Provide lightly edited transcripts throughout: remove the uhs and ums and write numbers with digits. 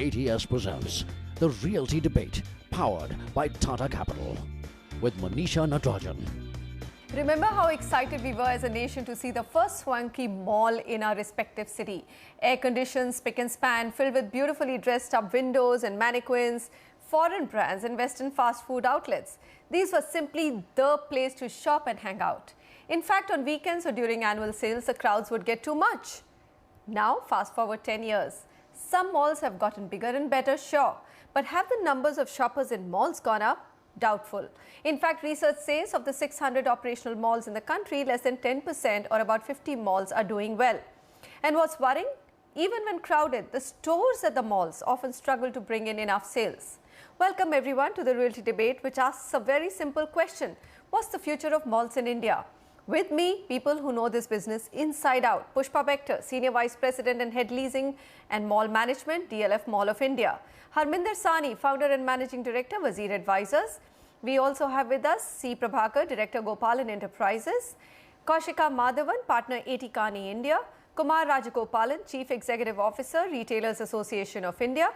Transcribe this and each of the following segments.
ATS presents The Realty Debate, powered by Tata Capital, with Manisha Natarajan. Remember how excited we were as a nation to see the first swanky mall in our respective city. Air-conditioned, spick and span, filled with beautifully dressed up windows and mannequins, foreign brands and Western fast food outlets. These were simply the place to shop and hang out. In fact, on weekends or during annual sales, the crowds would get too much. Now, fast forward 10 years. Some malls have gotten bigger and better, sure. But have the numbers of shoppers in malls gone up? Doubtful. In fact, research says of the 600 operational malls in the country, less than 10% or about 50 malls are doing well. And what's worrying? Even when crowded, the stores at the malls often struggle to bring in enough sales. Welcome everyone to the Realty Debate, which asks a very simple question. What's the future of malls in India? With me, people who know this business inside out. Pushpa Bector, Senior Vice President and Head Leasing and Mall Management, DLF Mall of India. Harminder Sani, Founder and Managing Director, Wazir Advisors. We also have with us C. Prabhakar, Director Gopalan Enterprises. Kaushika Madhavan, Partner A.T. Kani India. Kumar Rajagopalan, Chief Executive Officer, Retailers Association of India.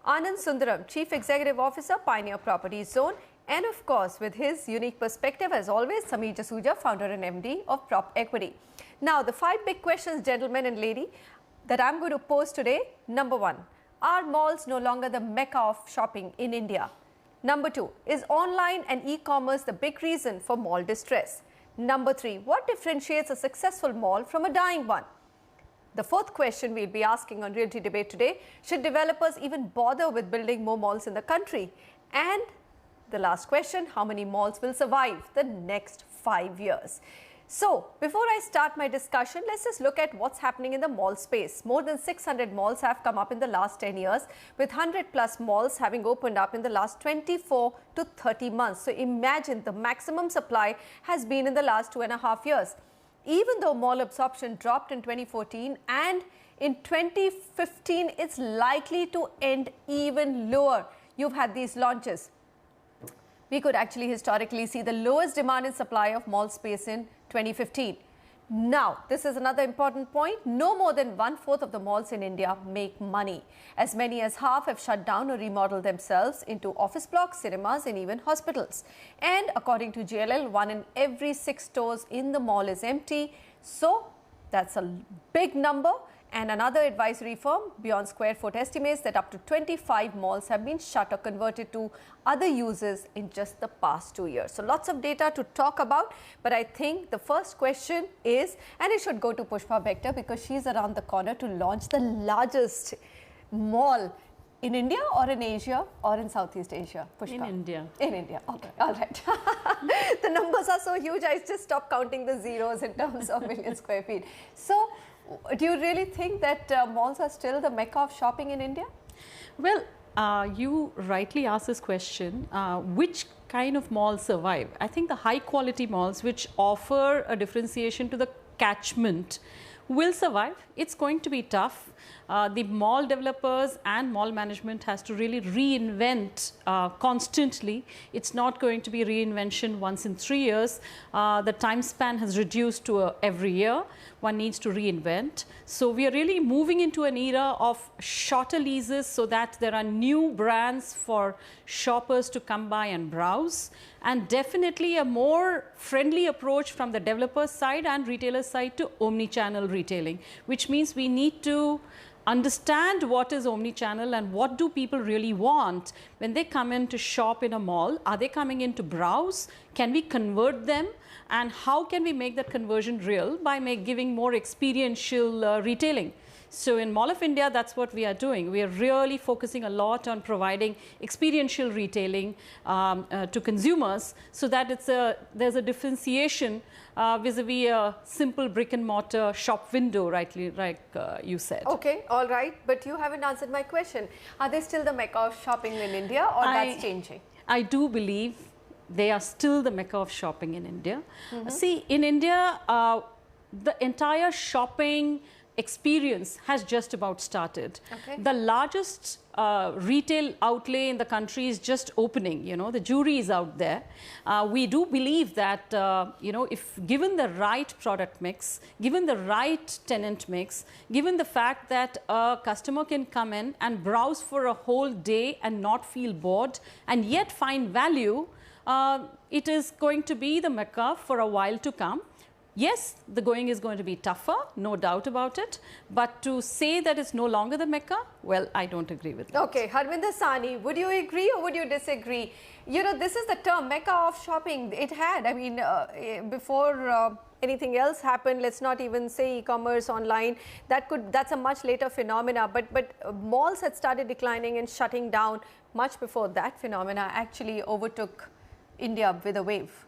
Anand Sundaram, Chief Executive Officer, Pioneer Properties Zone. And of course, with his unique perspective, as always, Sameer Jasuja, Founder and MD of Prop Equity. Now, the 5 big questions, gentlemen and lady, that I'm going to pose today. Number 1, are malls no longer the mecca of shopping in India? Number 2, is online and e-commerce the big reason for mall distress? Number 3, what differentiates a successful mall from a dying one? The 4th question we'll be asking on Realty Debate today, should developers even bother with building more malls in the country? And the last question, how many malls will survive the next 5 years? So, before I start my discussion, let's just look at what's happening in the mall space. More than 600 malls have come up in the last 10 years, with 100 plus malls having opened up in the last 24 to 30 months. So, imagine the maximum supply has been in the last 2.5 years. Even though mall absorption dropped in 2014 and in 2015, it's likely to end even lower. You've had these launches. We could actually historically see the lowest demand in supply of mall space in 2015. Now, this is another important point. No more than 1/4 of the malls in India make money. As many as half have shut down or remodeled themselves into office blocks, cinemas and even hospitals. And according to JLL, 1 in every 6 stores in the mall is empty. So, that's a big number. And another advisory firm, Beyond Square Foot, estimates that up to 25 malls have been shut or converted to other uses in just the past 2 years. So lots of data to talk about, but I think the first question is, and it should go to Pushpa Bector because she's around the corner to launch the largest mall in India or in Asia or in Southeast Asia? Pushpa? In India. In India. Okay. All right. The numbers are so huge, I just stopped counting the zeros in terms of million square feet. So, do you really think that malls are still the mecca of shopping in India? Well, you rightly asked this question, which kind of malls survive? I think the high quality malls which offer a differentiation to the catchment will survive. It's going to be tough. The mall developers and mall management has to really reinvent constantly. It's not going to be reinvention once in 3 years. The time span has reduced to every year. One needs to reinvent. So we are really moving into an era of shorter leases so that there are new brands for shoppers to come by and browse, and definitely a more friendly approach from the developer side and retailer side to omni-channel retailing, which means we need to understand what is omni-channel and what do people really want when they come in to shop in a mall. Are they coming in to browse? Can we convert them? And how can we make that conversion real by giving more experiential retailing? So in Mall of India, that's what we are doing. We are really focusing a lot on providing experiential retailing to consumers so that there's a differentiation vis-a-vis a simple brick and mortar shop window, rightly, like you said. Okay, all right. But you haven't answered my question. Are they still the mecca of shopping in India or that's changing? I do believe they are still the mecca of shopping in India. See, in India, the entire shopping experience has just about started. Okay. The largest retail outlay in the country is just opening, you know, the jury is out there. We do believe that, you know, if given the right product mix, given the right tenant mix, given the fact that a customer can come in and browse for a whole day and not feel bored and yet find value, it is going to be the Mecca for a while to come. Yes, the going is going to be tougher, no doubt about it. But to say that it's no longer the Mecca, well, I don't agree with that. Okay, Harvinder Sani, would you agree or would you disagree? You know, this is the term Mecca of shopping. It had, I mean, before anything else happened, let's not even say e-commerce online, that's a much later phenomena. But malls had started declining and shutting down much before that phenomena actually overtook India with a wave.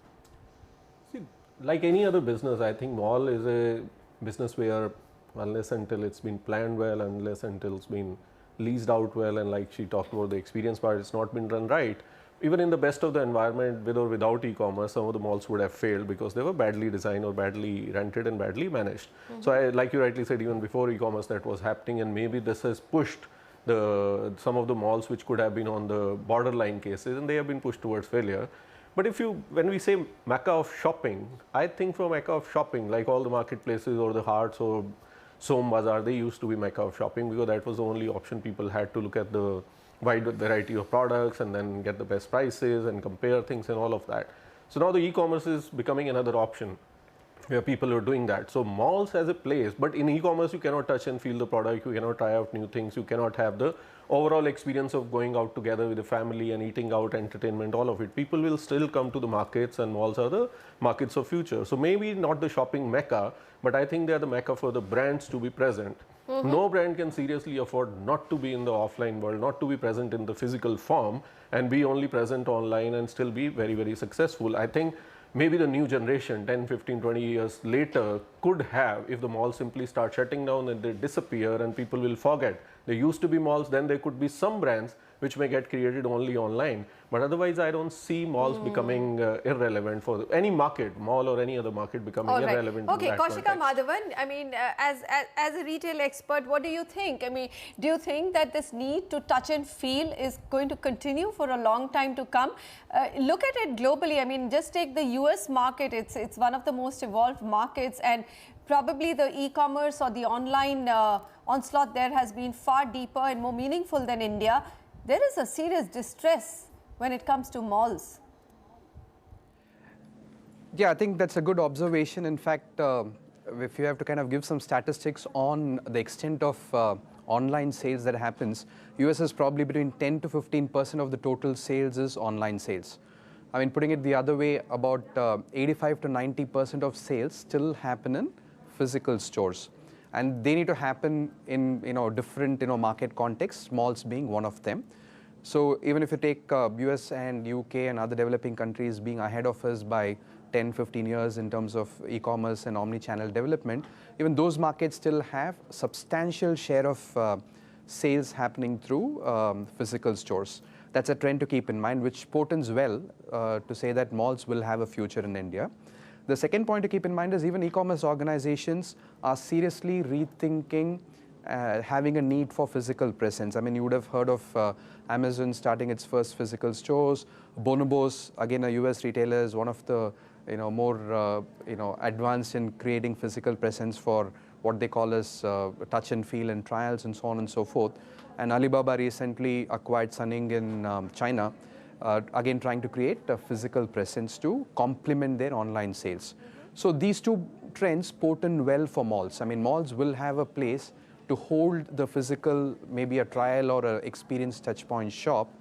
Like any other business, I think mall is a business where unless until it's been planned well, unless until it's been leased out well, and like she talked about the experience part, it's not been run right. Even in the best of the environment, with or without e-commerce, some of the malls would have failed because they were badly designed or badly rented and badly managed. So like you rightly said, even before e-commerce that was happening, and maybe this has pushed some of the malls which could have been on the borderline cases, and they have been pushed towards failure. But when we say Mecca of shopping, I think for Mecca of shopping, like all the marketplaces or the Hearts or Som Bazaar, they used to be Mecca of shopping because that was the only option people had to look at the wide variety of products and then get the best prices and compare things and all of that. So now the e-commerce is becoming another option where people are doing that. So malls has a place, but in e-commerce you cannot touch and feel the product, you cannot try out new things, you cannot have the overall experience of going out together with the family and eating out, entertainment, all of it. People will still come to the markets, and malls are the markets of future. So maybe not the shopping Mecca, but I think they are the Mecca for the brands to be present. No brand can seriously afford not to be in the offline world, not to be present in the physical form and be only present online and still be very, very successful. I think maybe the new generation 10, 15, 20 years later could have, if the malls simply start shutting down and they disappear and people will forget. There used to be malls, then there could be some brands which may get created only online. But otherwise, I don't see malls becoming irrelevant for any market, mall or any other market becoming irrelevant. Okay, Kaushika Madhavan, I mean, as a retail expert, what do you think? I mean, do you think that this need to touch and feel is going to continue for a long time to come? Look at it globally. I mean, just take the US market. It's one of the most evolved markets, and probably the e-commerce or the online onslaught there has been far deeper and more meaningful than India. There is a serious distress when it comes to malls. Yeah, I think that's a good observation. In fact, if you have to kind of give some statistics on the extent of online sales that happens, US is probably between 10 to 15% of the total sales is online sales. I mean, putting it the other way, about 85 to 90% of sales still happen in physical stores. And they need to happen in different market contexts, malls being one of them. So even if you take US and UK and other developing countries being ahead of us by 10, 15 years in terms of e-commerce and omni-channel development, even those markets still have substantial share of sales happening through physical stores. That's a trend to keep in mind, which portends well to say that malls will have a future in India. The second point to keep in mind is even e-commerce organizations are seriously rethinking having a need for physical presence. I mean, you would have heard of Amazon starting its first physical stores. Bonobos, again a US retailer, is one of the more advanced in creating physical presence for what they call as touch and feel and trials and so on and so forth. And Alibaba recently acquired Suning in China, again trying to create a physical presence to complement their online sales. So these two trends portend well for malls. I mean, malls will have a place to hold the physical, maybe a trial or an experience touchpoint shop.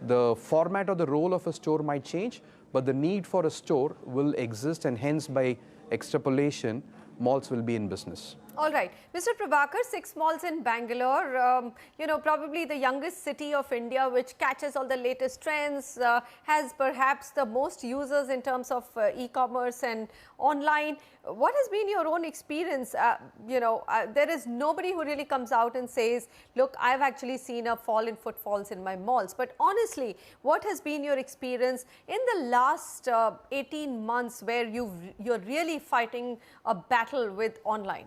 The format or the role of a store might change, but the need for a store will exist, and hence by extrapolation, malls will be in business. All right. Mr. Prabhakar, 6 malls in Bangalore, probably the youngest city of India, which catches all the latest trends, has perhaps the most users in terms of e-commerce and online. What has been your own experience? There is nobody who really comes out and says, look, I've actually seen a fall in footfalls in my malls. But honestly, what has been your experience in the last 18 months where you're really fighting a battle with online?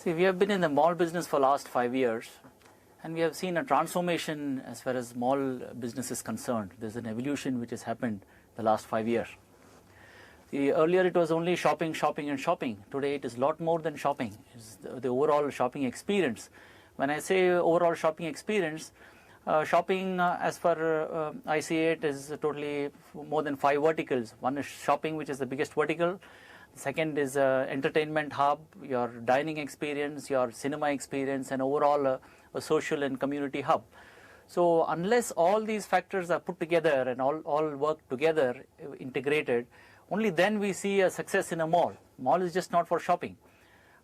See, we have been in the mall business for the last 5 years, and we have seen a transformation as far as mall business is concerned. There's an evolution which has happened the last 5 years. Earlier it was only shopping, shopping and shopping. Today it is a lot more than shopping. It's the overall shopping experience. When I say overall shopping experience, shopping as per I see it is totally more than 5 verticals. One is shopping, which is the biggest vertical. The second is entertainment hub, your dining experience, your cinema experience, and overall a social and community hub. So unless all these factors are put together and all work together, integrated, only then we see a success in a mall. Mall is just not for shopping.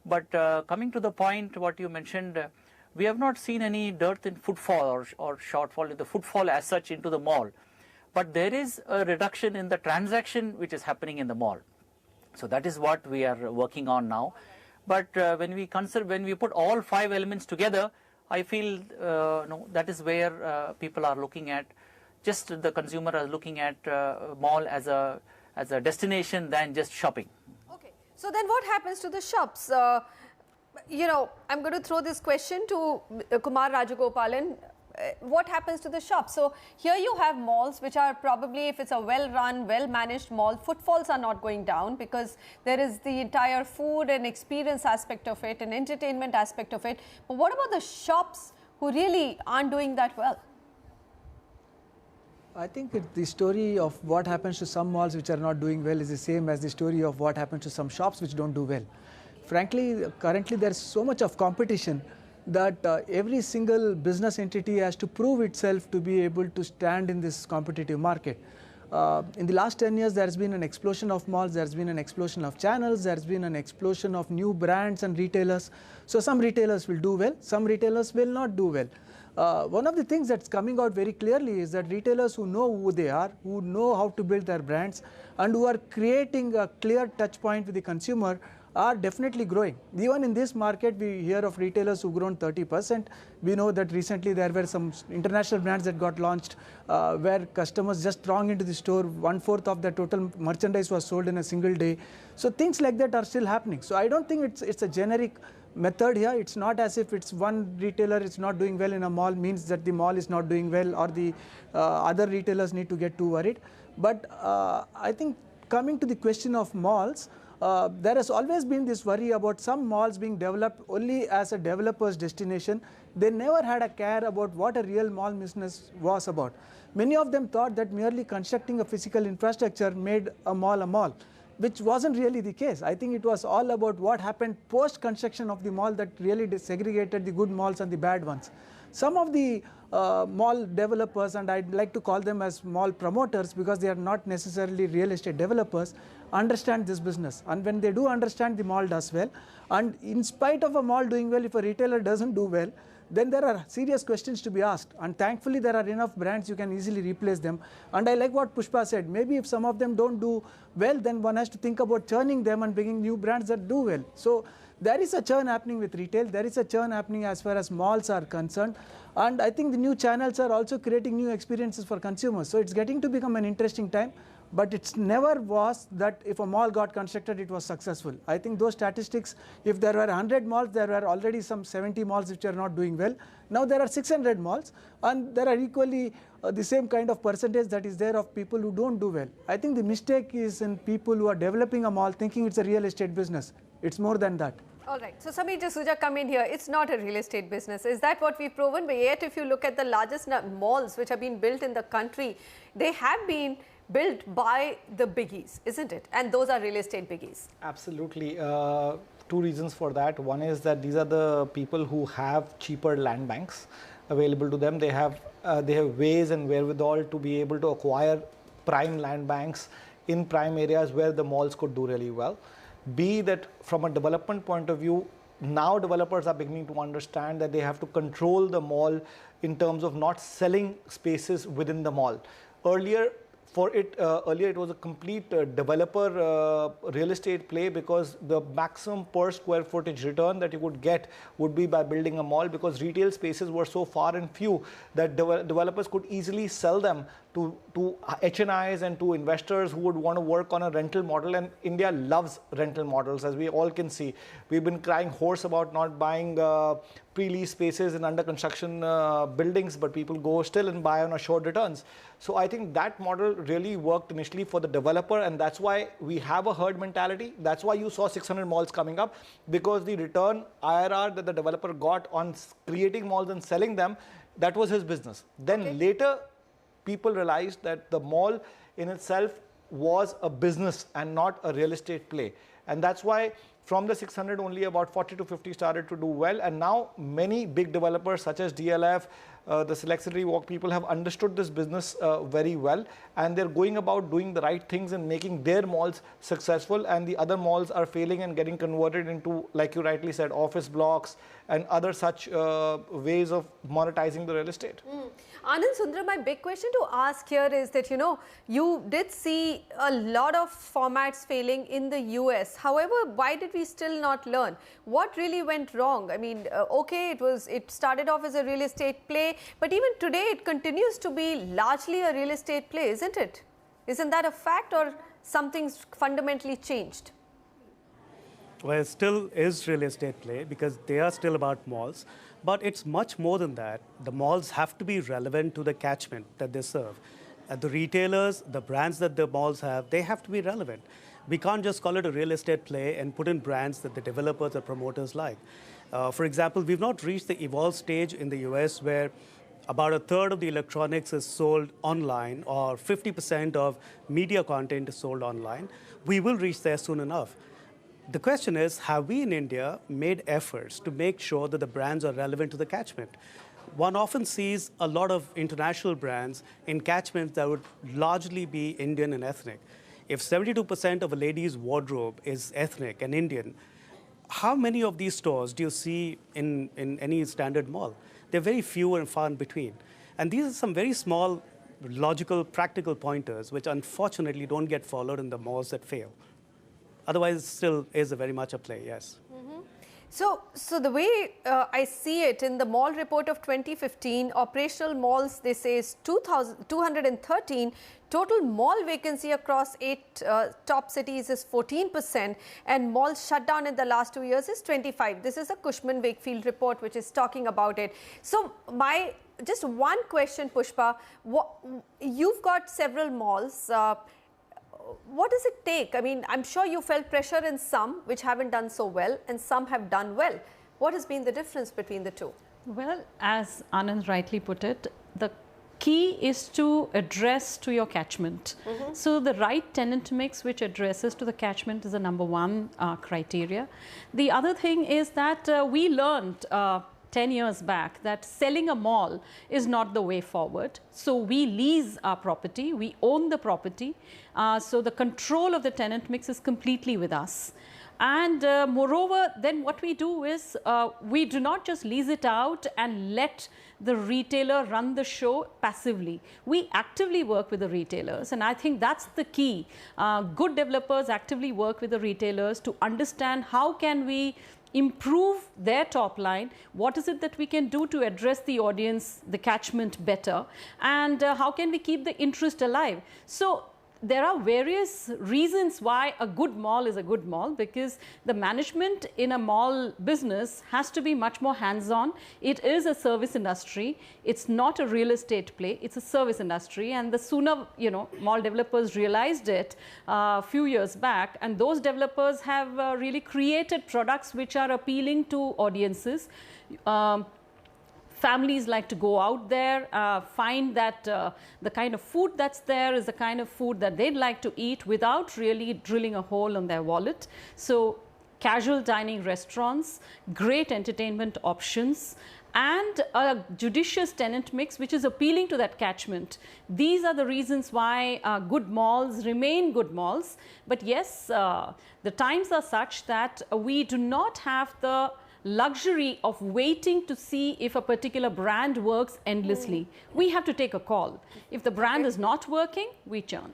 But coming to the point what you mentioned, we have not seen any dearth in footfall or shortfall in the footfall as such into the mall. But there is a reduction in the transaction which is happening in the mall. So that is what we are working on now. But when we put all 5 elements together, I feel no, that is where people are looking at, just the consumer are looking at mall as a destination than just shopping. Okay. So then what happens to the shops? You know, I'm going to throw this question to Kumar Rajagopalan. What happens to the shops? So here you have malls which are probably, if it's a well-run, well-managed mall, footfalls are not going down because there is the entire food and experience aspect of it and entertainment aspect of it. But what about the shops who really aren't doing that well? I think the story of what happens to some malls which are not doing well is the same as the story of what happens to some shops which don't do well. Frankly, currently there is so much of competition that every single business entity has to prove itself to be able to stand in this competitive market. In the last 10 years, there has been an explosion of malls, there has been an explosion of channels, there has been an explosion of new brands and retailers. So some retailers will do well, some retailers will not do well. One of the things that's coming out very clearly is that retailers who know who they are, who know how to build their brands, and who are creating a clear touch point with the consumer are definitely growing. Even in this market, we hear of retailers who've grown 30%. We know that recently there were some international brands that got launched where customers just throng into the store. 1/4 of the total merchandise was sold in a single day. So things like that are still happening. So I don't think it's a generic method here. It's not as if it's one retailer is not doing well in a mall means that the mall is not doing well or the other retailers need to get too worried. But I think coming to the question of malls, there has always been this worry about some malls being developed only as a developer's destination. They never had a care about what a real mall business was about. Many of them thought that merely constructing a physical infrastructure made a mall, which wasn't really the case. I think it was all about what happened post-construction of the mall that really segregated the good malls and the bad ones. Some of the mall developers, and I'd like to call them as mall promoters because they are not necessarily real estate developers, understand this business. And when they do understand, the mall does well. And in spite of a mall doing well, if a retailer doesn't do well, then there are serious questions to be asked. And thankfully, there are enough brands you can easily replace them. And I like what Pushpa said. Maybe if some of them don't do well, then one has to think about churning them and bringing new brands that do well. So there is a churn happening with retail. There is a churn happening as far as malls are concerned. And I think the new channels are also creating new experiences for consumers. So it's getting to become an interesting time. But it never was that if a mall got constructed, it was successful. I think those statistics, if there were 100 malls, there were already some 70 malls which are not doing well. Now there are 600 malls, and there are equally the same kind of percentage that is there of people who don't do well. I think the mistake is in people who are developing a mall thinking it's a real estate business. It's more than that. All right. So Samir Jasuja, come in here. It's not a real estate business. Is that what we've proven? But yet, if you look at the largest malls which have been built in the country, they have been built by the biggies, isn't it? And those are real estate biggies. Absolutely. 2 reasons for that. One is that these are the people who have cheaper land banks available to them. They have ways and wherewithal to be able to acquire prime land banks in prime areas where the malls could do really well. B, that from a development point of view, now developers are beginning to understand that they have to control the mall in terms of not selling spaces within the mall. Earlier it was a complete developer real estate play because the maximum per square footage return that you would get would be by building a mall, because retail spaces were so far and few that developers could easily sell them to HNIs and to investors who would want to work on a rental model. And India loves rental models, as we all can see. We've been crying hoarse about not buying pre-lease spaces in under construction buildings, but people go still and buy on assured returns. So I think that model really worked initially for the developer, and that's why we have a herd mentality. That's why you saw 600 malls coming up, because the return IRR that the developer got on creating malls and selling them, that was his business. Then later, people realized that the mall in itself was a business and not a real estate play. And that's why from the 600, only about 40 to 50 started to do well. And now many big developers such as DLF, the Select City Walk, people have understood this business very well. And they're going about doing the right things and making their malls successful. And the other malls are failing and getting converted into, like you rightly said, office blocks and other such ways of monetizing the real estate. Anand Sundar, my big question to ask here is that, you know, you did see a lot of formats failing in the US. However, why did we still not learn? What really went wrong? I mean, okay, it started off as a real estate play, but even today it continues to be largely a real estate play, isn't it? Isn't that a fact, or something's fundamentally changed? Well, it still is real estate play because they are still about malls. But it's much more than that. The malls have to be relevant to the catchment that they serve. The retailers, the brands that the malls have, they have to be relevant. We can't just call it a real estate play and put in brands that the developers or promoters like. For example, we've not reached the evolved stage in the US where about a third of the electronics is sold online, or 50% of media content is sold online. We will reach there soon enough. The question is, have we in India made efforts to make sure that the brands are relevant to the catchment? One often sees a lot of international brands in catchments that would largely be Indian and ethnic. If 72% of a lady's wardrobe is ethnic and Indian, how many of these stores do you see in any standard mall? They're very few and far in between. And these are some very small, logical, practical pointers which unfortunately don't get followed in the malls that fail. Otherwise, it still is very much a play, yes. So the way I see it, in the mall report of 2015, operational malls, they say, is 213. Total mall vacancy across 8 top cities is 14%, and malls shut down in the last 2 years is 25. This is a Cushman Wakefield report which is talking about it. So just one question, Pushpa. You've got several malls. What does it take? I mean, I'm sure you felt pressure in some which haven't done so well, and some have done well. What has been the difference between the two? Well, as Anand rightly put it, the key is to address to your catchment. So the right tenant mix which addresses to the catchment is the #1 criteria. The other thing is that we learned 10 years back that selling a mall is not the way forward. So we lease our property, we own the property. So the control of the tenant mix is completely with us. And moreover, then what we do is we do not just lease it out and let the retailer run the show passively. We actively work with the retailers, and I think that's the key. Good developers actively work with the retailers to understand how can we improve their top line, what is it that we can do to address the audience, the catchment better, and how can we keep the interest alive. So there are various reasons why a good mall is a good mall, because the management in a mall business has to be much more hands-on. It is a service industry. It's not a real estate play. It's a service industry. And the sooner, mall developers realized it a few years back, and those developers have really created products which are appealing to audiences. Families like to go out there, find that the kind of food that's there is the kind of food that they'd like to eat without really drilling a hole in their wallet. So casual dining restaurants, great entertainment options, and a judicious tenant mix which is appealing to that catchment. These are the reasons why good malls remain good malls. But yes, the times are such that we do not have the luxury of waiting to see if a particular brand works endlessly. We have to take a call. If the brand is not working, we churn.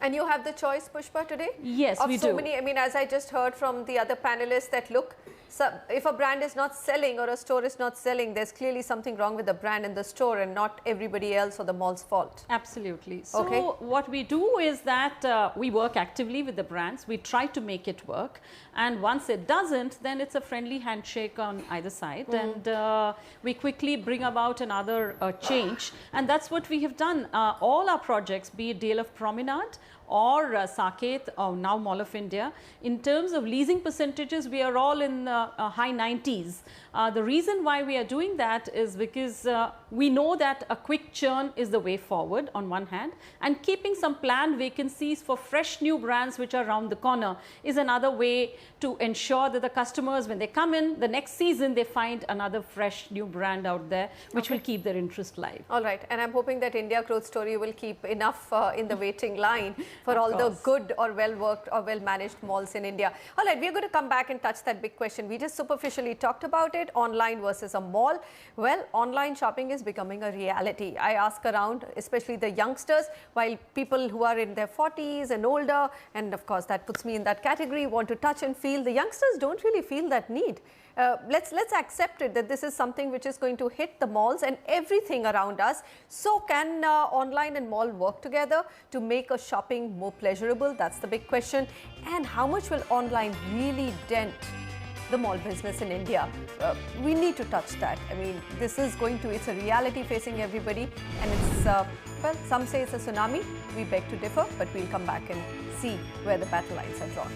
And you have the choice, Pushpa, today? Yes, of we so do. many, I mean, as I just heard from the other panelists that look, so if a brand is not selling or a store is not selling, there's clearly something wrong with the brand in the store and not everybody else or the mall's fault. Absolutely. So what we do is that we work actively with the brands. We try to make it work. And once it doesn't, then it's a friendly handshake on either side. And we quickly bring about another change. And that's what we have done. All our projects, be it DLF Promenade or Saket or now Mall of India, in terms of leasing percentages, we are all in high 90s. The reason why we are doing that is because we know that a quick churn is the way forward on one hand, and keeping some planned vacancies for fresh new brands which are around the corner is another way to ensure that the customers, when they come in the next season, they find another fresh new brand out there which will keep their interest live. All right, and I'm hoping that India Growth Story will keep enough in the waiting line for all the good or well-worked or well-managed malls in India. All right, we're going to come back and touch that big question. We just superficially talked about it, online versus a mall. Well, online shopping is becoming a reality. I ask around, especially the youngsters, while people who are in their 40s and older, and of course that puts me in that category, want to touch and feel, the youngsters don't really feel that need. Let's accept it that this is something which is going to hit the malls and everything around us. So can online and mall work together to make a shopping more pleasurable? That's the big question. And how much will online really dent the mall business in India? We need to touch that. I mean, this is going to, it's a reality facing everybody, and it's, well, some say it's a tsunami. We beg to differ, but we'll come back and see where the battle lines are drawn.